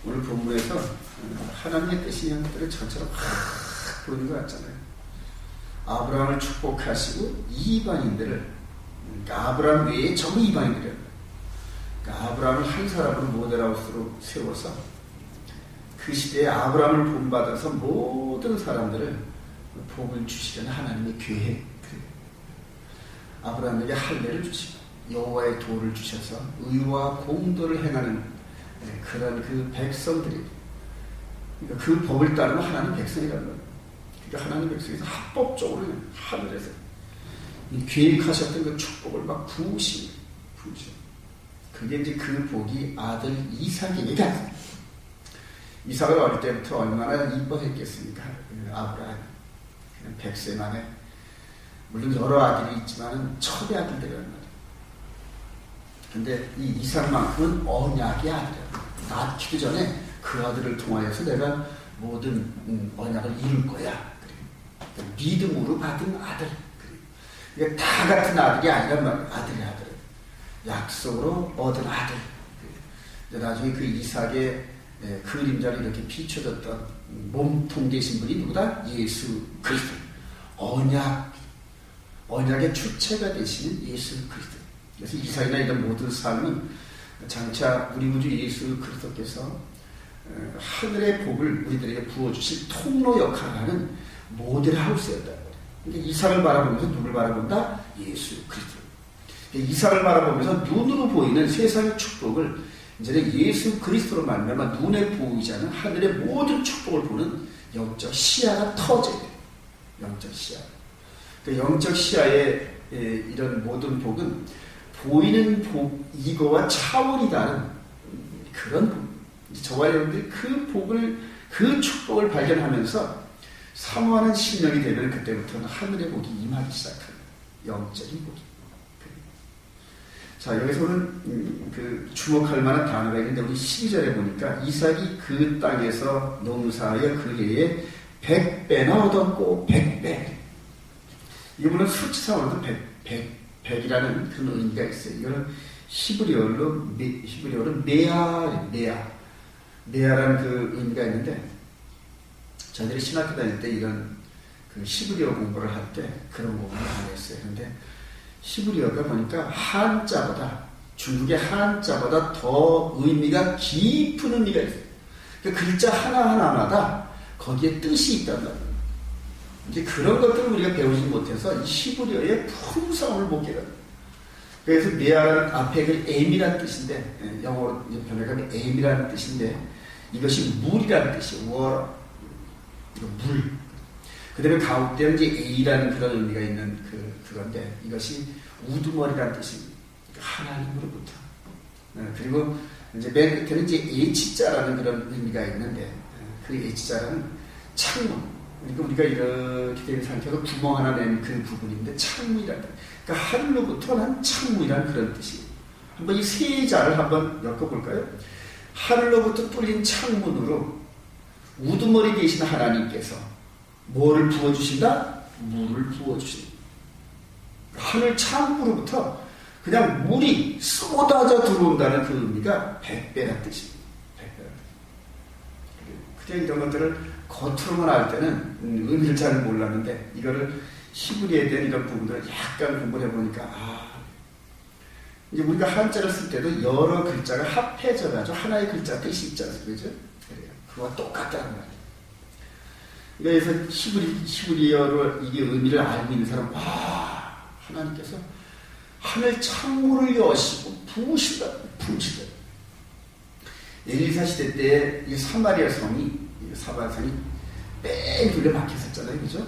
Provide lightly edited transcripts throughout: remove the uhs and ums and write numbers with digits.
오늘 본문에서 하나님의 뜻이 그냥 전처럼 확 보이는 것 같잖아요. 아브라함을 축복하시고 이방인들을, 그러니까 아브라함 외에 전부 이방인들이에요. 그러니까 아브라함을 한 사람으로 모델하우스로 세워서 그 시대에 아브라함을 본받아서 모든 사람들을 복을 주시려는 하나님의 계획. 아브라함에게 할례를 주시고 여호와의 도를 주셔서 의와 공도를 행하는 그런 그 백성들이, 그러니까 그 법을 따르면 하나님 백성이라는 거예요. 그러니까 하나님 백성에서 합법적으로 하늘에서 계획하셨던 그 축복을 막 부으시고. 그게 이제 그 복이 아들 이삭에게 갔어요. 이삭을 어릴 때부터 얼마나 이뻐했겠습니까? 아브라함. 100세 만에, 물론 여러 아들이 있지만 첩의 아들들이란 말이에요. 근데 이 이삭만큼은 언약의 아들이에요. 낳기도 전에 그 아들을 통하여서 내가 모든 언약을 이룰 거야. 그러니까 믿음으로 받은 아들. 그러니까 다 같은 아들이 아니란 말이에요. 아들이 아들. 약속으로 얻은 아들. 나중에 그 이삭의 그림자를 이렇게 비춰졌던 몸통 되신 분이 누구다? 예수 그리스도. 언약의 주체가 되시는 예수 그리스도. 그래서 이삭이나 이런 모든 삶은 장차 우리 구주 예수 그리스도께서 하늘의 복을 우리들에게 부어주실 통로 역할을 하는 모델하우스였다. 그러니까 이삭을 바라보면서 누굴 바라본다? 예수 그리스도. 이삭을 바라보면서 눈으로 보이는 세상의 축복을 이제는 예수 그리스도로 말미암아 눈에 보이지 않는 하늘의 모든 축복을 보는 영적 시야가 터져야 돼요. 영적 시야. 그 영적 시야의 이런 모든 복은 보이는 복 이거와 차원이 다른 그런 복. 저와 여러분들이 그 복을, 그 축복을 발견하면서 사모하는 심령이 되면 그때부터는 하늘의 복이 임하기 시작합니다. 영적인 복이. 자, 여기서는 그 주목할 만한 단어가 있는데 우리 12절에 보니까 이삭이 그 땅에서 농사하여 그 해에 100배나 얻었고 100배. 이거는 수치상으로도 100이라는 그런 의미가 있어요. 이거는 히브리어로 메아라는 그 의미가 있는데, 저희들이 신학교 다닐 때 이런 그 히브리어 공부를 할 때 그런 공부를 안 했어요. 근데 히브리어가 보니까 한자보다, 중국의 한자보다 더 의미가 깊은 의미가 있어요. 그 글자 하나하나마다 거기에 뜻이 있단 말이에요. 이제 그런 것들을 우리가 배우지 못해서 이 히브리어의 풍성을 못 깨달아요. 그래서 메아라는 앞에 그 M이라는 뜻인데, 영어로 번역하면 M이라는 뜻인데, 이것이 물이라는 뜻이에요. water. 이거 물. 그 다음에 가운데는 이제 A라는 그런 의미가 있는 그건데, 이것이 우두머리라는 뜻입니다. 하나님으로부터. 그리고 이제 맨 끝에는 이제 H자라는 그런 의미가 있는데, 그 H자라는 창문. 그러니까 우리가 이렇게 된 상태로 구멍 하나 낸 그 부분인데, 창문이라는, 그러니까 하늘로부터 난 창문이라는 그런 뜻이에요. 한번 이 세 자를 한번 엮어볼까요? 하늘로부터 뚫린 창문으로 우두머리 되신 하나님께서 뭐를 부어주신다? 물을 부어주신다. 하늘 창구로부터 그냥 물이 쏟아져 들어온다는 그 의미가 100배라는 뜻입니다. 100배라는 뜻. 그냥 이런 것들을 겉으로만 알 때는 의미를 잘 몰랐는데, 이거를 히브리에 대한 이런 부분들을 약간 공부를 해보니까, 이제 우리가 한자를 쓸 때도 여러 글자가 합해져가지고 하나의 글자 뜻이 있지 않습니까? 그죠? 그거와 똑같다는 말이에요. 그래서 히브리어로 이게 의미를 알고 있는 사람, 하나님께서 하늘 창문을 여시고 부으시다. 엘리사 시대 때 이 사마리아 성이 뺑 둘러 막혔었잖아요. 그죠?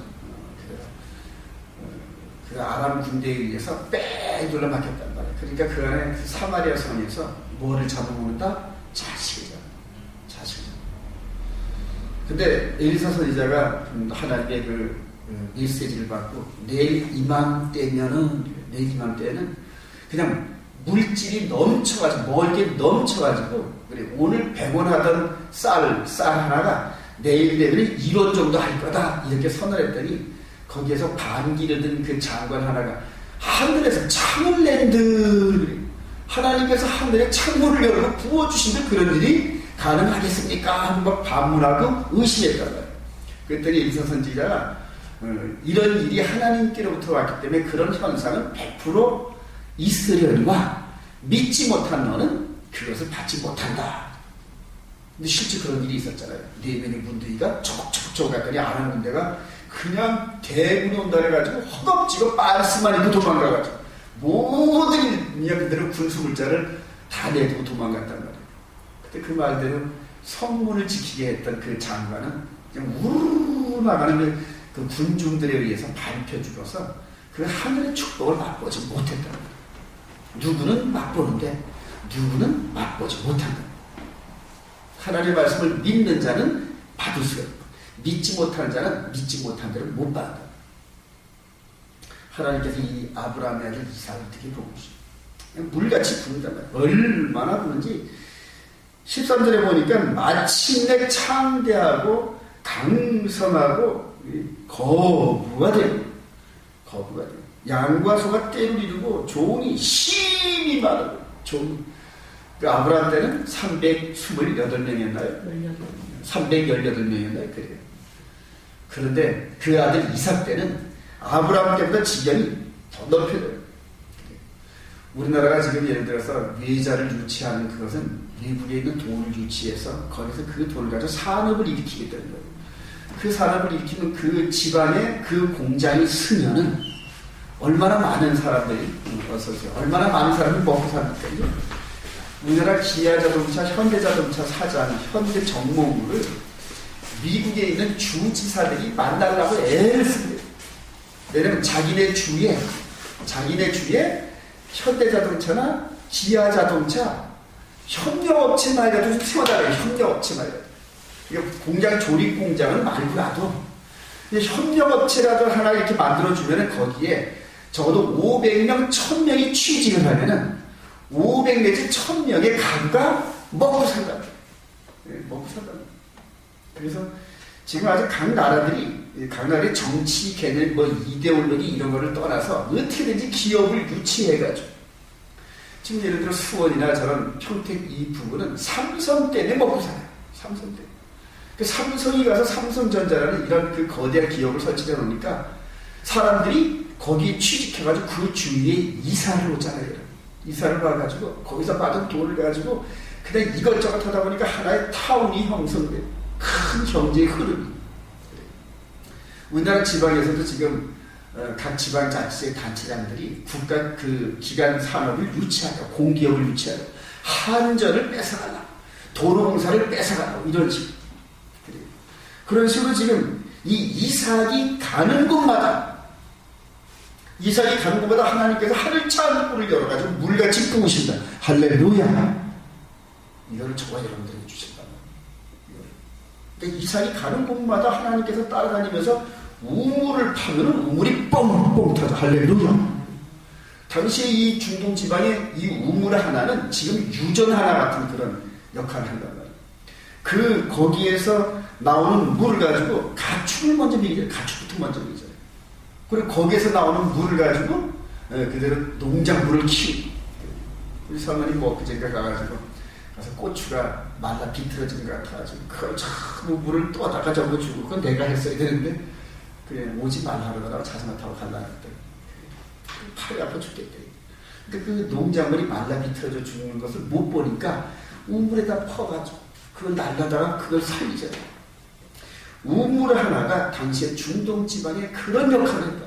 그 아람 군대에 의해서 뺑 둘러 막혔단 말이에요. 그러니까 그 안에 사마리아 성에서 뭐를 잡아먹는다? 자식을 잡아. 근데 엘리사 선지자가 하나님의 그 메시지를 받고 내일 이맘때는 그냥 물질이 넘쳐가지고, 멀게 넘쳐가지고, 그래, 오늘 100원 하던 쌀 하나가 내일 되면 1원 정도 할 거다. 이렇게 선언했더니 거기에서 반기를 든 그 장관 하나가 하늘에서 창을 낸 듯, 하나님께서 하늘에 창문을 열고 부어주신 듯 그런 일이 가능하겠습니까? 하고 막 반문하고 의심했단 말이에요. 그랬더니 엘리사 선지자가 이런 일이 하나님께로부터 왔기 때문에 그런 현상은 100% 있으려니와 믿지 못한 너는 그것을 받지 못한다. 근데 실제 그런 일이 있었잖아요. 네면의 문둥이가 초록초록 했더니 안 하는 데가 그냥 대군이 온다 해가지고 허겁지겁 빤스만 입고 도망가가지고 모든 그대로 군수물자를 다 내두고 도망갔단 말이에요. 그때 그 말대로 성문을 지키게 했던 그 장관은 그냥 우르르 나가는 그 군중들에 의해서 밟혀 죽어서 그 하늘의 축복을 맛보지 못했다. 누구는 맛보는데 누구는 맛보지 못한다. 하나님의 말씀을 믿는 자는 받을 수가 있고 믿지 못하는 자는 믿지 못한 대로 못 받는다. 하나님께서 이 아브라함의 아들 이삭을 어떻게 보고 있어요? 물같이 부른단 말이에요. 얼마나 부는지 13절에 보니까 마침내 창대하고 강성하고 거부가 돼요. 거부가 돼요. 양과 소가 떼를 이루고 종이 심히 많아요. 그 아브라함 때는 328명이었나요? 318명이었나요? 그래요. 그런데 그 아들 이삭 때는 아브라함 때보다 지경이 더 넓혀져요. 우리나라가 지금 예를 들어서 외자를 유치하는 그것은 외국에 있는 돈을 유치해서 거기서 그 돈을 가지고 산업을 일으키겠다는 거예요. 그 산업을 일으키는 그 집안에 그 공장이 쓰면은 얼마나 많은 사람들이 얼마나 많은 사람이 먹고 사니까요. 우리나라 기아자동차, 현대자동차 사장, 현대정모부를 미국에 있는 주지사들이 만나려고 애를 씁니다. 왜냐면 자기네 주에 현대자동차나 기아자동차 협력업체 말이라도 좀 세워달라요. 협력업체 말이라도. 공장 조립공장은 말고라도 협력업체라도 하나 이렇게 만들어주면 거기에 적어도 500명, 1000명이 취직을 하면은 500 내지 1000명의 가구가 먹고 산다. 먹고 산다. 그래서 지금 아주 각 나라들의 정치 개념, 이데올로기 이런 거를 떠나서 어떻게든지 기업을 유치해가지고 지금 예를 들어 수원이나 저런 평택 이 부분은 삼성 때문에 먹고 살아요. 삼성 때문에. 그 삼성이 가서 삼성전자라는 이런 그 거대한 기업을 설치해 놓으니까 사람들이 거기에 취직해가지고 그 주위에 이사를 오잖아요. 이사를 와가지고 거기서 받은 돈을 가지고 그냥 이것저것 하다 보니까 하나의 타운이 형성돼요. 큰 경제의 흐름이. 우리나라 지방에서도 지금 각 지방자치의 단체장들이 국가 그 기관 산업을 유치하고 공기업을 유치하고 한전을 뺏어가려고 도로공사를 뺏어가려고 이런 식으로. 그런 식으로 지금 이 이삭이 가는 곳마다 하나님께서 하늘 창문을 열어가지고 물같이 부으신다. 할렐루야. 이거를 저와 여러분들이 해주신다. 그러니까 이삭이 가는 곳마다 하나님께서 따라다니면서 우물을 파면은 우물이 뻥뻥 터져. 할렐루야. 당시에 이 중동 지방의 이 우물 하나는 지금 유전 하나 같은 그런 역할을 한단 말이에요. 거기에서 나오는 물을 가지고 가축을 먼저 먹이잖아요. 가축부터 먼저 먹이잖아요. 그리고 거기에서 나오는 물을 가지고 그대로 농작물을 키우고. 우리 사모님 그제가 가서 고추가 말라 비틀어진 것 같아가지고 그걸 전부 물을 떠다가 저거 주고 그건 내가 했어야 되는데 그래 오지 말라 그러다가 자전거 타고 갈라 그랬더니 팔이 아파 죽겠대. 근데 그 농작물이 말라 비틀어져 죽는 것을 못 보니까 우물에다 퍼가지고 그걸 날라다가 그걸 살리잖아요. 우물 하나가 당시에 중동 지방에 그런 역할을 했다.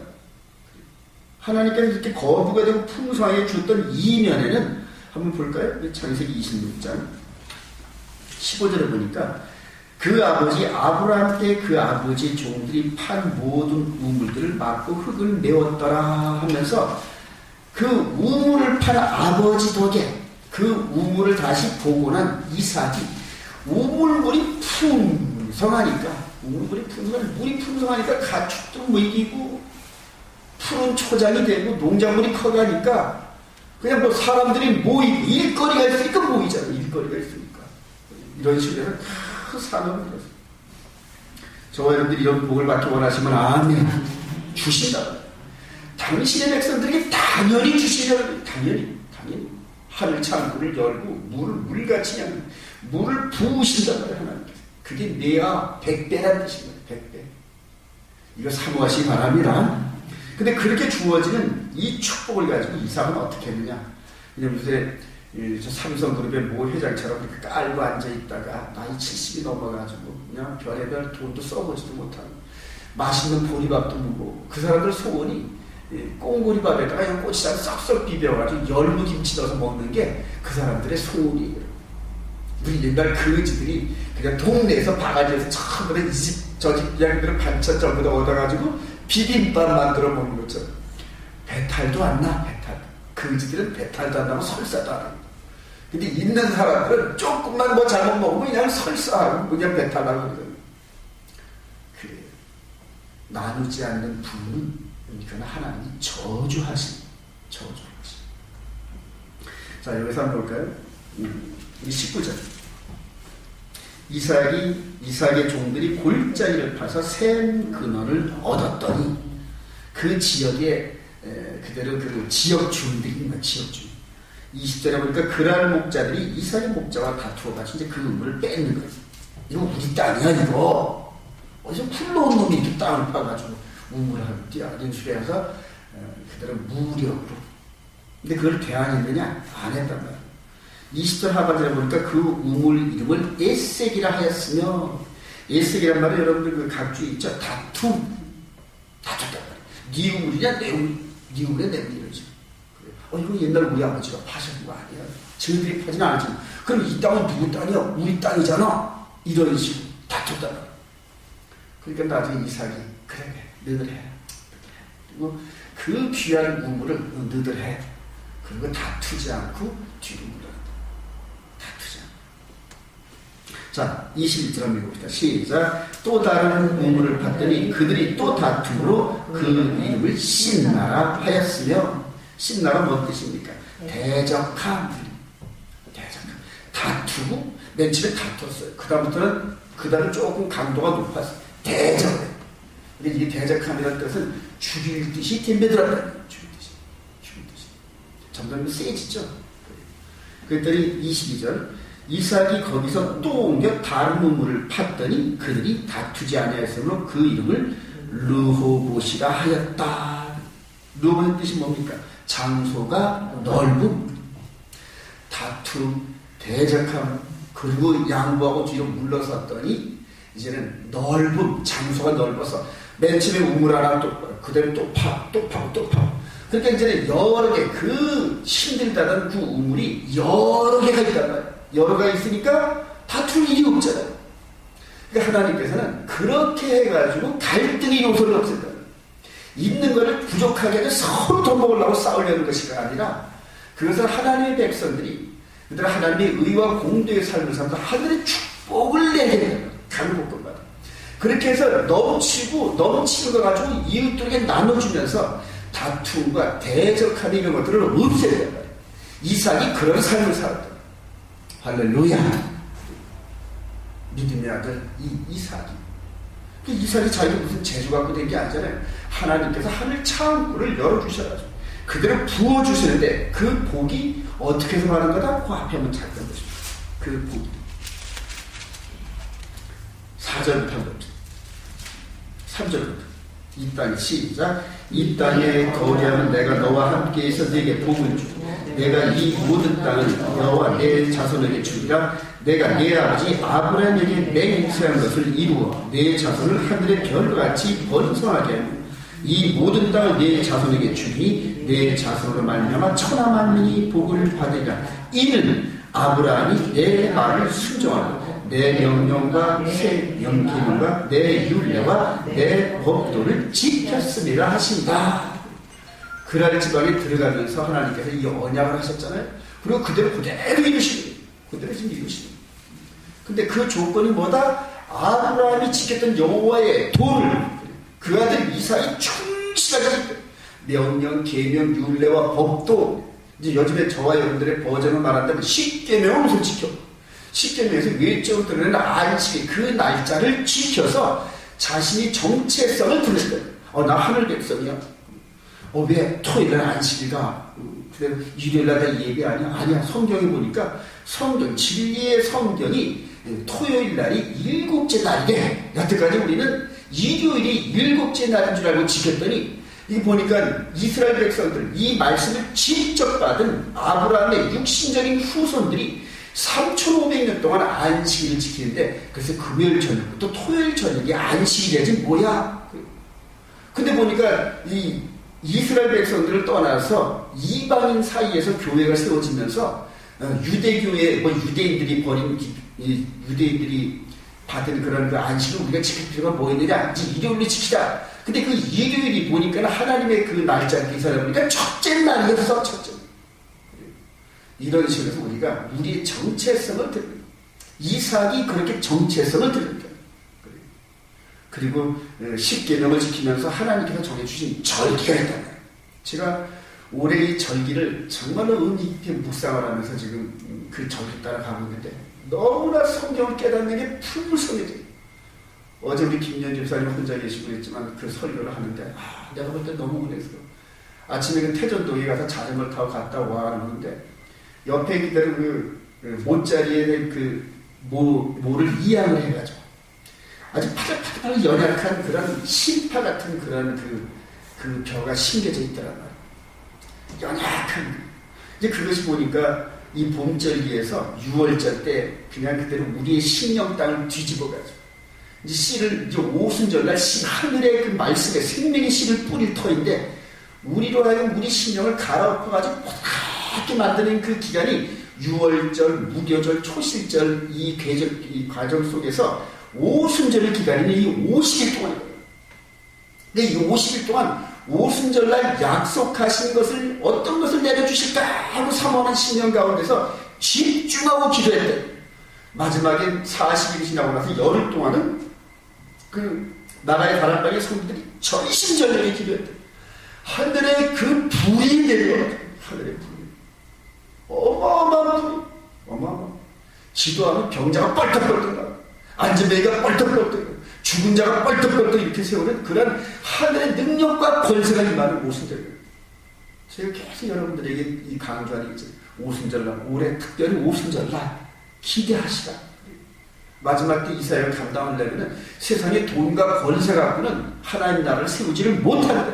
하나님께서 이렇게 거부가 되고 풍성하게 주었던 이면에는 한번 볼까요? 창세기 26장 15절에 보니까 그 아버지 아브라함 때 그 아버지 종들이 판 모든 우물들을 막고 흙을 메웠더라 하면서 그 우물을 판 아버지 덕에 그 우물을 다시 복원한 이삭이 우물물이 풍성하니까 물이 풍성하니까 가축도 먹이고 푸른 초장이 되고 농작물이 커가니까 그냥 사람들이 모이고 일거리가 있으니까 모이잖아요. 일거리가 있으니까. 이런 식으로 큰 산업을 들었어요. 저와 여러분들이 이런 복을 받기 원하시면 아멘. 주신다. 당신의 백성들에게 당연히 주시려는 당연히 하늘 창문을 열고 물을 물같이 그냥 물을 부으신단 말이에요, 하나님께서. 그게 내야 100배라는 뜻인 거예요, 100배. 이거 사모하시기 바랍니다. 근데 그렇게 주어지는 이 축복을 가지고 이삭은 어떻게 했느냐. 왜냐면 요새 저 삼성그룹의 모 회장처럼 그렇게 깔고 앉아있다가 나이 70이 넘어가지고 그냥 별의별 돈도 써보지도 못하고 맛있는 보리밥도 먹고 그 사람들 소원이 꽁보리밥에다가 그냥 고추장 썩썩 비벼가지고 열무김치 넣어서 먹는 게 그 사람들의 소원이에요. 우리 옛날 그지들이 그냥 동네에서 바가지에서 전부 다 이 집 저 집 양들은 반찬 전부 다 얻어가지고 비빔밥 만들어 먹는 것처럼 배탈도 안 나. 배탈. 그지들은 배탈도 안 나고 설사도 안 하고. 근데 있는 사람들은 조금만 뭐 잘못 먹으면 그냥 설사하고 그냥 배탈나고 그러거든요. 그래요. 나누지 않는 부는 그건 하나님이 저주하신. 자, 여기서 한번 볼까요? 이 19절. 이삭의 종들이 골짜기를 파서 센 근원을 얻었더니 그 지역에 그대로 그 지역 주민들이 지역 주민. 20절에 보니까 그랄 목자들이 이삭의 목자와 다투어가지고 이제 그 우물을 뺏는 거예요. 이거 우리 땅이야, 이거. 어디서 굴러온 놈이 이렇게 땅을 파가지고 우물을 뛰어내서 그대로 무력으로. 근데 그걸 대항했느냐? 안 했단 말이에요. 20절 하반절에 보니까 그 우물 이름을 에색이라 하였으며, 에색이란 말은 여러분들 그 각주에 있죠? 다툼단 말이에요. 네 우물이냐, 내 우물, 네 우물이냐, 내 우물이냐. 이거 옛날 우리 아버지가 파신 거 아니야. 저희들이 파진 않았지만, 그럼 이 땅은 누구 땅이야? 우리 땅이잖아. 이런 식으로 다퉜단 말이야. 그러니까 나중에 이삭이, 그래, 너들 해. 그리고 그 귀한 우물을 너들 해. 그리고 다투지 않고 뒤로 물러간다. 다투지 않고. 자, 21절 한번 읽어봅시다. 시작. 또 다른 우물을 봤더니 그들이 또 다툼으로 그 이름을 신나라 하였으며, 신나가 뭔 뜻입니까? 대적함. 다투고, 맨 처음에 다퉜어요. 그다음부터는 조금 강도가 높았어요. 대적. 근데 이게 대적함이라는 뜻은 죽일 듯이 덤벼들었다. 죽일 듯이. 점점 세지죠. 그랬더니 22절. 이삭이 거기서 또 옮겨 다른 우물을 팠더니 그들이 다투지 아니하였으므로 그 이름을 르호봇이라 하였다. 르호봇의 뜻이 뭡니까? 장소가 넓음, 다툼, 대적함, 그리고 양보하고 뒤로 물러섰더니 이제는 넓음, 장소가 넓어서 맨 처음에 우물 하나 또 그대로 또 파고 그러니까 이제는 여러 개, 그 힘들다는 그 우물이 여러 개가 있단 말이에요. 여러 개가 있으니까 다툴 일이 없잖아요. 그러니까 하나님께서는 그렇게 해가지고 갈등의 요소를 없앤다. 있는 것을 부족하게 해서 서로 더 먹으려고 싸우려는 것이 아니라 그것은 하나님의 백성들이 그들 하나님의 의와 공도의 삶을 살면서 하늘의 축복을 내게 됩니다. 강복금마다. 그렇게 해서 넘치는 거 가지고 이웃들에게 나눠주면서 다툼과 대적함이 이런 것들을 없애야 된다. 이삭이 그런 삶을 살았다. 할렐루야. 믿음의 아들 이삭이 자기가 무슨 재주 갖고 된 게 아니잖아요. 하나님께서 하늘 창구를 열어주셔가지고 그대로 부어주시는데 그 복이 어떻게 해서 말하는 거다? 그 앞에 한번 잠깐 보십시오. 그 복이 4절부터 한번 봅시다. 3절부터 이 땅에 시작. 이 땅에 거주하면 내가 너와 함께 있어 네게 복을 주고 내가 이 모든 땅을 너와 내 자손에게 주리라. 내가 네 아버지 아브라함에게 맹세한 것을 이루어 네 자손을 하늘의 별같이 번성하게 하고 이 모든 땅을 네 자손에게 주니 네 자손으로 말미암아 천하 만민이 복을 받으리라. 이는 아브라함이 내 말을 순종하고 내 명령과 새 명기문과 내 율례와 내 법도를 지켰음이라 하신다. 그랄 지방에 들어가면서 하나님께서 이 언약을 하셨잖아요. 그리고 그대로 이루시는 그대로 지금 이루시는. 근데 그 조건이 뭐다? 아브라함이 지켰던 여호와의 도를 그 아들 이삭이 충실하게 명령, 계명, 율례와 법도 이제 요즘에 저와 여러분들의 버전을 말한다면 십계명을 우선 지켜. 십계명에서 외적으로 드러내는 안식일 그 날짜를 지켜서 자신이 정체성을 드러냈다. 나 하늘 백성이야. 왜 토요일날 안식일가? 그래 일요일날 다 예배 아니야? 아니야. 성경에 보니까 진리의 성경이 토요일날이 일곱째 날이래. 여태까지 우리는 일요일이 일곱째 날인 줄 알고 지켰더니 이 보니까 이스라엘 백성들 이 말씀을 직접 받은 아브라함의 육신적인 후손들이 3,500년 동안 안식일을 지키는데 그래서 금요일 저녁부터 토요일 저녁이 안식일이지 뭐야? 근데 보니까 이 이스라엘 백성들을 떠나서 이방인 사이에서 교회가 세워지면서 유대교회 유대인들이 유대인들이 받은 그런 그 안식을 우리가 지킬 필요가 뭐 있느냐? 이제 일요일을 지키자. 근데 그 일요일이 보니까 하나님의 그 날짜 기사를 보니까 첫째 날이었어. 첫째. 이런 식으로 우리가 우리의 정체성을 드립니다. 이삭이 그렇게 정체성을 드립니다. 그리고 십계명을 지키면서 하나님께서 정해주신 절기가 있다. 제가 올해 이 절기를 정말로 의미 있게 묵상을 하면서 지금 그 절기 따라 가고 있는데 너무나 성경을 깨닫는 게 풍성해져요. 어제 우리 김연주 집사님 혼자 계시고 있지만 그 설교를 하는데 내가 볼 때 너무 그랬어. 아침에 그 태전동에 가서 자전거를 타고 갔다 와 하는데 옆에 있는 그 못자리에 그 모를 이양을 해가지고 아주 파닥파닥 연약한 그런 실파 같은 그런 그 벼가 심겨져 있더란 말이에요. 연약한 이제 그것이 보니까 이 봄절기에서 6월절 때 그냥 그대로 우리의 심령 땅을 뒤집어가지고 이제 씨를 이제 오순절날 하늘의 그 말씀에 생명의 씨를 뿌릴 터인데 우리로 하여금 우리 심령을 갈아엎어가지고 포랗게 만드는 그 기간이 6월절, 무교절, 초실절 이 과정 속에서 오순절의 기간이면 이 50일 동안이에요. 근데 이 50일 동안 오순절날 약속하신 것을 어떤 것을 내려주실까 하고 사모하는 심령 가운데서 집중하고 기도했대. 마지막에 40일이 지나고 나서 열흘 동안은 그 나라의 다락방의 성도들이 전심전력에 기도했대. 하늘에 그 불이 내려왔대. 하늘에 불이. 어마어마한 불이. 어마어마한. 기도하면 병자가 뻘떡뻘떡 나와. 앉은 배가 뻘떡뻘떡. 죽은 자가 뻘떡뻘떡 이렇게 세우는 그런 하늘의 능력과 권세가 임하는 오순절이에요. 제가 계속 여러분들에게 이 강조하는 이제 오순절날, 올해 특별히 오순절날 기대하시라. 마지막 때 이사야를 감당하려면 세상에 돈과 권세 갖고는 하나님 나라를 세우지를 못한다.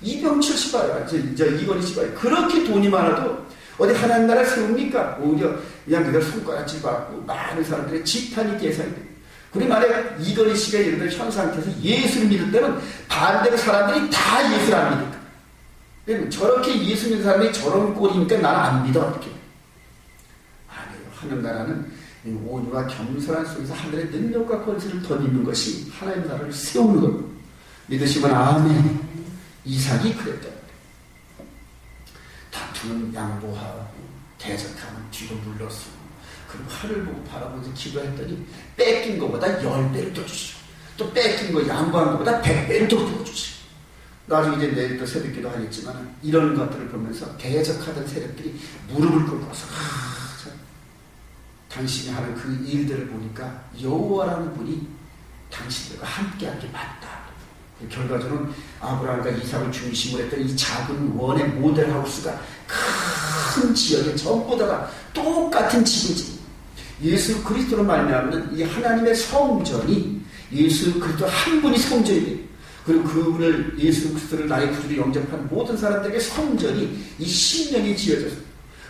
이병철 씨봐요. 이건희 씨봐요. 그렇게 돈이 많아도 어디 하나님 나라를 세웁니까? 오히려 그냥 그들 손가락질 받고 많은 사람들의 지탄이 계산이 돼요. 우리 만약 이건희 씨가 예를 들어 현 상태에서 예수를 믿을 때는 반대로 사람들이 다 예수를 안 믿을까? 저렇게 예수 믿는 사람이 저런 꼴이니까 나는 안 믿어. 이렇게. 아니에요. 하늘 나라는 온유와 겸손한 속에서 하늘의 능력과 권세를 더 믿는 것이 하나님 나라를 세우는 것. 믿으시면 아멘. 이삭이 그랬다. 다투는 양보하고 대적하면 뒤로 물러서고 그리고 하늘 보고 바라보면서 기도했더니 뺏긴 것보다 10배를 더 주시고 또 뺏긴 거 양보한 것보다 100배를 더 부어주시고 나중에 이제 내일 또 새벽기도 하겠지만 이런 것들을 보면서 대적하던 세력들이 무릎을 꿇고서 당신이 하는 그 일들을 보니까 여호와라는 분이 당신들과 함께한 게 맞다. 결과적으로 아브라함과 이삭을 중심으로 했던 이 작은 원의 모델하우스가 큰 지역에 전부 다가 똑같은 지구지. 예수 그리스도로 말미암는 이 하나님의 성전이 예수 그리스도 한 분이 성전이에요. 그리고 그분을 예수 그리스도를 나의 구주로 영접한 모든 사람들에게 성전이 이 신령이 지어져서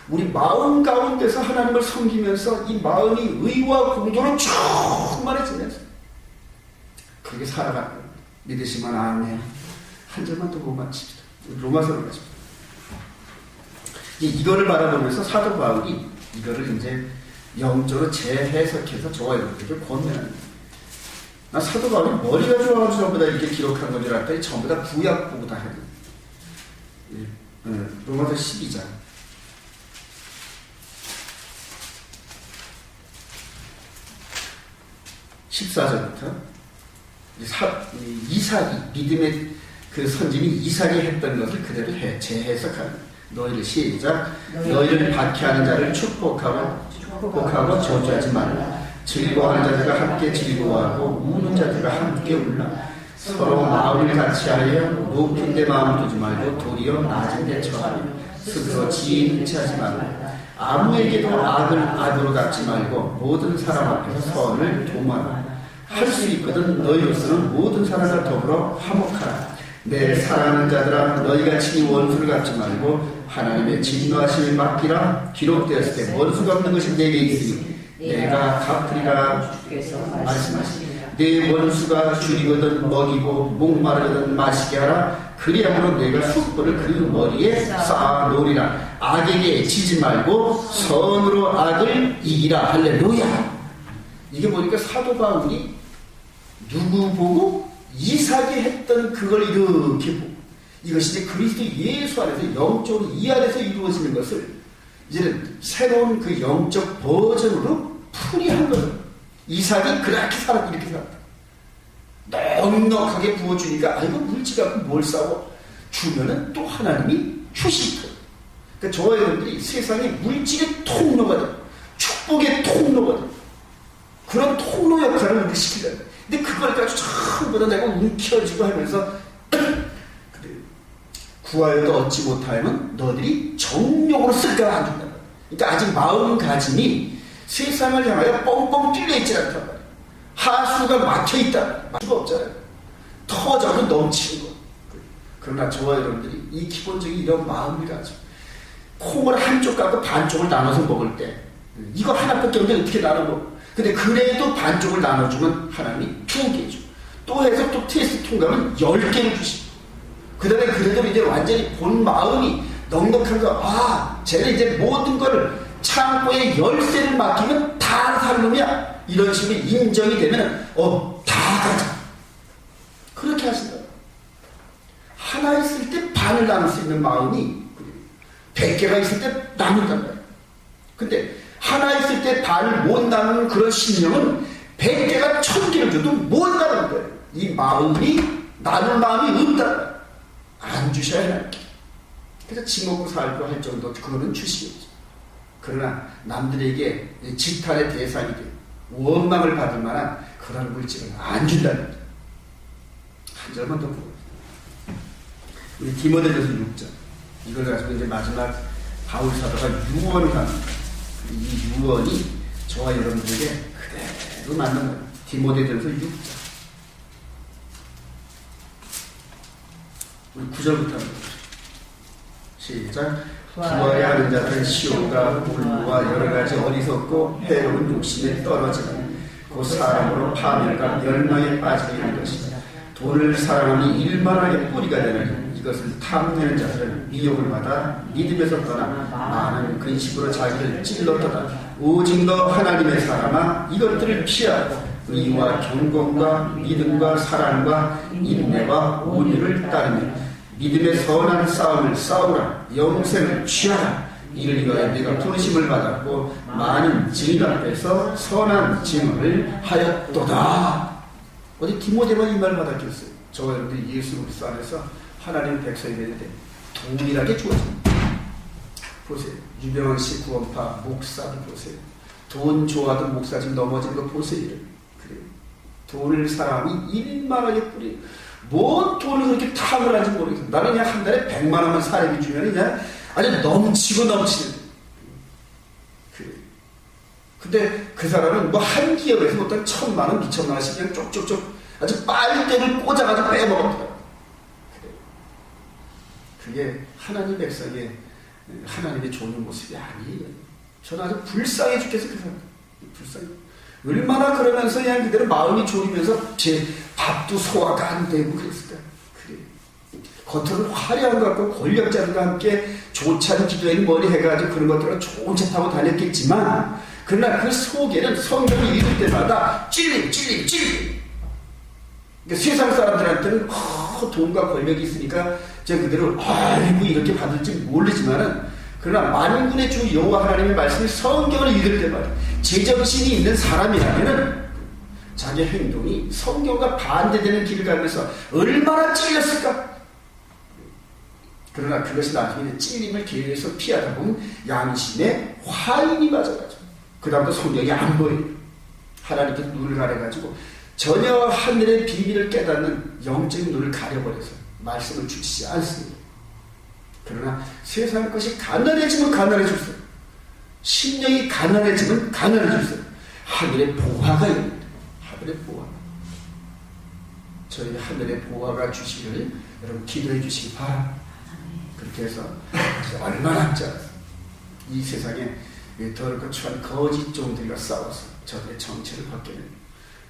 우리 마음 가운데서 하나님을 섬기면서 이 마음이 의와 공도로 충만해지면서 그렇게 살아가는 거예요. 믿으시면 아멘. 한 절만 더 보고 마칩시다. 로마서로 가십시다. 이거를 바라보면서 사도 바울이 이거를 이제 영적으로 재해석해서 저와 여러분들에게 권면합니다. 나 사도 바울이 머리가 좋아가지고 전부 다 이렇게 기록한 건 줄 알았더니 전부 다 구약보고 다 해요. 로마서 12장 14절부터 이삭이 믿음의 그 선진이 이삭이 했던 것을 그대로 재해석하는 너희를 시작 너희를 박해하는 자를 축복하고 저주하지 말라. 즐거워하는 자들과 함께 즐거워하고 우는 자들과 함께 울라. 서로 마음을 같이 하여 높은 데 마음 두지 말고 도리어 낮은 데 처하며 스스로 지혜는 취하지 말고 아무에게도 악을 악으로 갚지 말고 모든 사람 앞에서 선을 도모하라. 할 수 있거든 너희로서는 모든 사람과 더불어 화목하라. 내 사랑하는 자들아 너희가 친히 원수를 갚지 말고 하나님의 진노하심을 맡기라. 기록되었을 때 원수가 없는 것이 내게 있으니 내가 갚으리라 말씀하시니 내 원수가 줄이거든 먹이고 목마르거든 마시게 하라. 그리함으로 내가 숯불을 그 머리에 쌓아 놓으리라. 악에게 지지 말고 선으로 악을 이기라. 할렐루야. 이게 보니까 사도 바울이 누구 보고? 이삭이 했던 그걸 이렇게 보고, 이것이 이제 그리스도 예수 안에서 영적으로 이 안에서 이루어지는 것을 이제는 새로운 그 영적 버전으로 풀이한 거죠. 이삭이 그렇게 살았고 이렇게 살았다. 넉넉하게 부어주니까 아이고 물질 갖고 뭘 싸워? 주면은 또 하나님이 주시고. 그러니까 저와 여러분들이 세상에 물질의 통로가 돼, 축복의 통로가 돼, 그런 통로 역할을 우리 시키려고. 근데 그걸 가지고 전부 다 내가 움켜쥐고 하면서 구하여도 얻지 못하면 너희들이 정욕으로 쓸까 안 준다. 그러니까 아직 마음가짐이 세상을 향하여 뻥뻥 뚫려 있지 않단 말이야. 하수가 막혀있다. 수가 없잖아요. 터져서 넘치는 거. 그러나 저와 여러분들이 이 기본적인 이런 마음을 가지고 콩을 한쪽 갖고 반쪽을 나눠서 먹을 때 이거 하나밖에 없는데 어떻게 나눠 먹어? 근데 그래도 반쪽을 나눠주면 하나님이 2개 줘. 또 해서 또 테스트 통과하면 10개를 주시고, 그 다음에 그래도 이제 완전히 본 마음이 넉넉한 거, 아, 쟤는 이제 모든 거를 창고에 열쇠를 맡기면 다 살 놈이야. 이런 식으로 인정이 되면, 다 가자. 그렇게 하신다. 하나 있을 때 반을 나눌 수 있는 마음이 100개가 있을 때 나눈단 말이야. 근데 하나 있을 때 반을 못 나누는 그런 신령은 100개가 1000개를 줘도 못 나누는 거예요. 이 마음이 나눌 마음이 없다. 안 주셔야 하나님. 그래서 지 먹고 살고 할 정도 그거는 주시겠죠. 그러나 남들에게 지탄의 대상이 돼 원망을 받을 만한 그런 물질은 안 준다는 거죠. 한 절만 더 보고 우리 디모데전서 6장 이걸 가지고 이제 마지막 바울 사도가 유언을 합니다. 이 유언이 저와 여러분들에게 그대로 맞는 거예요. 디모데전서 6장 우리 9절부터 합니다. 시작. 구하여 하는 자들은 시험과 불구와 여러가지 어리석고 해로운 욕심에 떨어지는 그 사람으로 파멸과 멸망에 빠지게 하는 것이다. 돈을 사랑하니 일만하게 뿌리가 되는 이것을 탐내는 자들은 미혹을 받아 믿음에서 떠나 많은 근심으로 자기를 찔렀도다. 오직 너 하나님의 사람아 이것들을 피하고 의와 경건과 믿음과 사랑과 인내와 온유를 따르며 믿음의 선한 싸움을 싸우라. 영생을 취하라. 이를 위하여 네가 부르심을 받았고 많은 증인 앞에서 선한 증언을 하였도다. 어디 디모데만 이 말을 받았겠어요? 저와 여러분들 예수 그리스도 안에서 하나님 백성이 되는데 동일하게 주어집니다. 보세요. 유병헌 씨 구원파 목사도 보세요. 돈 좋아도 목사 지금 넘어지는 거 보세요. 그래요. 돈을 사람이 일만하게 뿌리. 뭔 돈을 그렇게 탐을 하는지 모르겠어. 나는 그냥 한 달에 100만 원만 사람이 주면 그냥 아주 넘치고 넘치는. 그래. 근데 그 사람은 뭐 한 기업에서 어떤 1000만 원, 2000만 원씩 그냥 쪽쪽쪽 아주 빨대를 꽂아가지고 빼먹었더라고. 그래. 그게 하나님 백성의 하나님의 좋은 모습이 아니에요. 저는 아주 불쌍해 죽겠어, 그 사람. 불쌍해. 얼마나 그러면서 그냥 그대로 마음이 졸이면서 제 밥도 소화가 안 되고 그랬을까. 그래. 겉으로는 화려한 것 같고 권력자들과 함께 조찬 기도에 머리 해가지고 그런 것들을 좋은 차 타고 다녔겠지만, 그러나 그 속에는 성경을 읽을 때마다 찔림. 그러니까 세상 사람들한테는 돈과 권력이 있으니까 제가 그대로 아이고 이렇게 받을지 모르지만은, 그러나 만군의 주 여호와 하나님의 말씀이 성경을 읽을 때마다 제정신이 있는 사람이라면은 자기 행동이 성경과 반대되는 길을 가면서 얼마나 찔렸을까? 그러나 그것이 나중에 찔림을 계속 피하다 보면 양심에 화인이 맞아가지고 그 다음부터 성경이 안 보여요. 하나님께서 눈을 가려가지고 전혀 하늘의 비밀을 깨닫는 영적인 눈을 가려버려서 말씀을 주시지 않습니다. 그러나 세상 것이 가난해지면 가난해질수록, 심령이 가난해지면 가난해질수록 하늘의 보화가 있습니다. 하늘의 보화. 저희 하늘의 보화가 주시기를 여러분 기도해 주시기 바랍니다. 그렇게 해서 얼마나 이 세상에 더럽고 추한 거짓 종들과 싸워서 저들의 정체를 바뀌는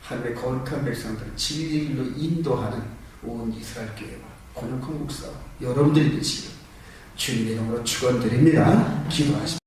하늘의 거룩한 백성들을 진리의 길로 인도하는 온 이스라엘 교회와 권영콩 목사와 여러분들이 되시길 주님의 이름으로 축원드립니다. 기도하십시오.